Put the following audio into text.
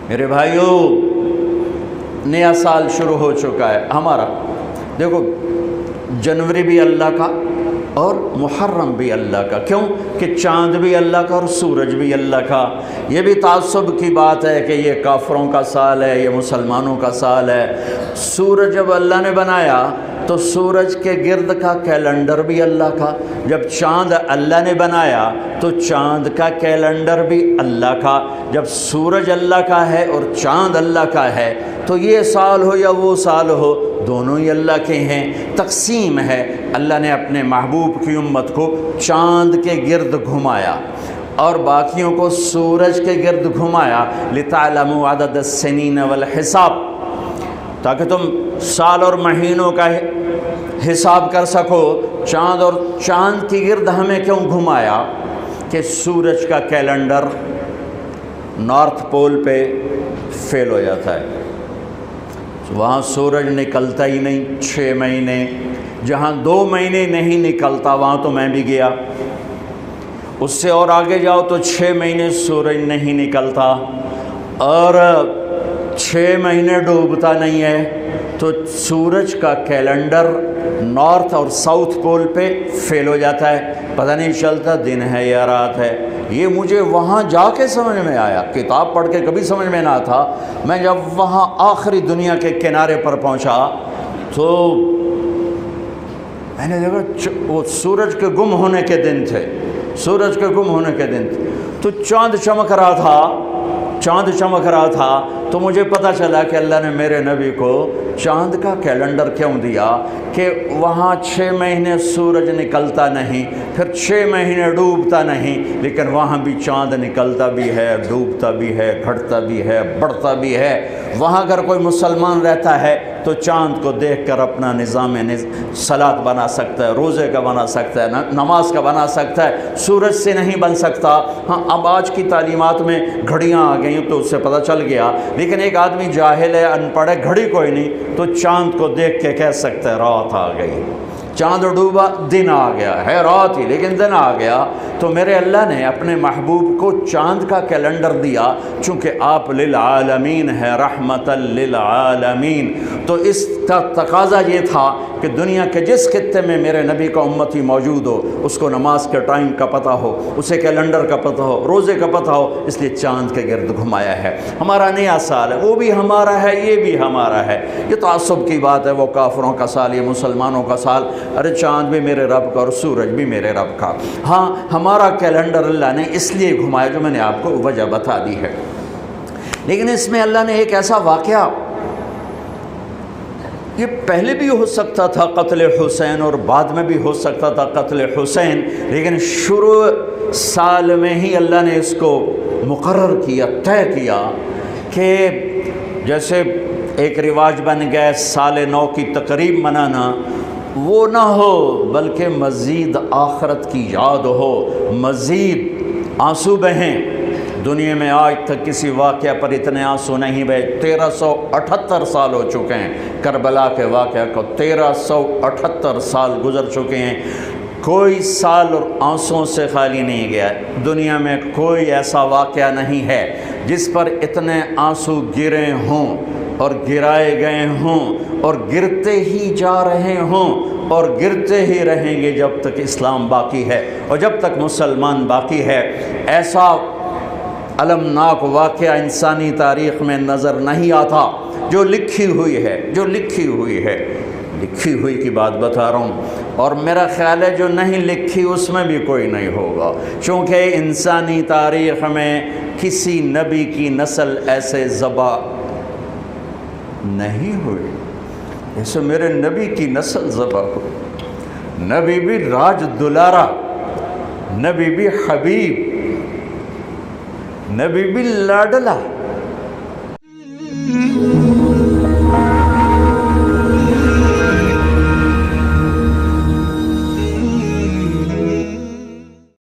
میرے بھائیوں، نیا سال شروع ہو چکا ہے ہمارا۔ دیکھو، جنوری بھی اللہ کا اور محرم بھی اللہ کا۔ کیوں کہ چاند بھی اللہ کا اور سورج بھی اللہ کا۔ یہ بھی تعصب کی بات ہے کہ یہ کافروں کا سال ہے، یہ مسلمانوں کا سال ہے۔ سورج جب اللہ نے بنایا تو سورج کے گرد کا کیلنڈر بھی اللہ کا، جب چاند اللہ نے بنایا تو چاند کا کیلنڈر بھی اللہ کا۔ جب سورج اللہ کا ہے اور چاند اللہ کا ہے تو یہ سال ہو یا وہ سال ہو، دونوں ہی اللہ کے ہیں۔ تقسیم ہے، اللہ نے اپنے محبوب کی امت کو چاند کے گرد گھمایا اور باقیوں کو سورج کے گرد گھمایا، لِتَعْلَمُوا عَدَدَ السِّنِينَ وَالْحِسَابَ، تاکہ تم سال اور مہینوں کا حساب کر سکو۔ چاند کی گرد ہمیں کیوں گھمایا؟ کہ سورج کا کیلنڈر نارتھ پول پہ فیل ہو جاتا ہے، وہاں سورج نکلتا ہی نہیں 6 مہینے۔ جہاں 2 مہینے نہیں نکلتا وہاں تو میں بھی گیا، اس سے اور آگے جاؤ تو 6 مہینے سورج نہیں نکلتا اور 6 مہینے ڈوبتا نہیں ہے، تو سورج کا کیلنڈر نارتھ اور ساؤتھ پول پہ فیل ہو جاتا ہے، پتہ نہیں چلتا دن ہے یا رات ہے۔ یہ مجھے وہاں جا کے سمجھ میں آیا، کتاب پڑھ کے کبھی سمجھ میں نہ تھا۔ میں جب وہاں آخری دنیا کے کنارے پر پہنچا تو میں نے دیکھا وہ سورج کے گم ہونے کے دن تھے، سورج کے گم ہونے کے دن تھے، تو چاند چمک رہا تھا، تو مجھے پتہ چلا کہ اللہ نے میرے نبی کو چاند کا کیلنڈر کیوں دیا، کہ وہاں 6 مہینے سورج نکلتا نہیں، پھر 6 مہینے ڈوبتا نہیں، لیکن وہاں بھی چاند نکلتا بھی ہے، ڈوبتا بھی ہے، گھٹتا بھی ہے، بڑھتا بھی ہے۔ وہاں اگر کوئی مسلمان رہتا ہے تو چاند کو دیکھ کر اپنا نظام صلاۃ بنا سکتا ہے، روزے کا بنا سکتا ہے، نماز کا بنا سکتا ہے، سورج سے نہیں بن سکتا۔ ہاں، اب آج کی تعلیمات میں گھڑیاں آ گئیں تو اس سے پتہ چل گیا، لیکن ایک آدمی جاہل ہے، ان پڑھ ہے، گھڑی کوئی نہیں، تو چاند کو دیکھ کے کہہ سکتا ہے رات آ گئی، چاند ڈوبا دن آ گیا ہے، رات ہی لیکن دن آ گیا۔ تو میرے اللہ نے اپنے محبوب کو چاند کا کیلنڈر دیا، چونکہ آپ للعالمین ہے، رحمت للعالمین۔ تو اس کا تقاضا یہ تھا کہ دنیا کے جس خطے میں میرے نبی کا امتی موجود ہو اس کو نماز کے ٹائم کا پتہ ہو، اسے کیلنڈر کا پتہ ہو، روزے کا پتہ ہو، اس لیے چاند کے گرد گھمایا ہے۔ ہمارا نیا سال ہے، وہ بھی ہمارا ہے، یہ بھی ہمارا ہے۔ یہ تعصب کی بات ہے، وہ کافروں کا سال، یہ مسلمانوں کا سال۔ ارے چاند بھی میرے رب کا اور سورج بھی میرے رب کا۔ ہاں، ہمارا کیلنڈر اللہ نے اس لیے گھمایا جو میں نے آپ کو وجہ بتا دی ہے، لیکن اس میں اللہ نے ایک ایسا واقعہ، یہ پہلے بھی ہو سکتا تھا قتل حسین اور بعد میں بھی ہو سکتا تھا قتل حسین، لیکن شروع سال میں ہی اللہ نے اس کو مقرر کیا، طے کیا کہ جیسے ایک رواج بن گیا سال نو کی تقریب منانا، وہ نہ ہو بلکہ مزید آخرت کی یاد ہو، مزید آنسو بہیں۔ دنیا میں آج تک کسی واقعہ پر اتنے آنسو نہیں بہے۔ 1378 سال ہو چکے ہیں کربلا کے واقعہ کو، 1378 سال گزر چکے ہیں، کوئی سال اور آنسوؤں سے خالی نہیں گیا۔ دنیا میں کوئی ایسا واقعہ نہیں ہے جس پر اتنے آنسو گرے ہوں اور گرائے گئے ہوں اور گرتے ہی جا رہے ہوں اور گرتے ہی رہیں گے جب تک اسلام باقی ہے اور جب تک مسلمان باقی ہے۔ ایسا المناک واقعہ انسانی تاریخ میں نظر نہیں آتا جو لکھی ہوئی ہے، لکھی ہوئی کی بات بتا رہا ہوں، اور میرا خیال ہے جو نہیں لکھی اس میں بھی کوئی نہیں ہوگا، چونکہ انسانی تاریخ میں کسی نبی کی نسل ایسے ذبح نہیں ہوئی جیسے میرے نبی کی نسل ذبح ہوئی۔ نبی بھی راج دلارا، نبی بھی حبیب، نبی بھی لاڈلا۔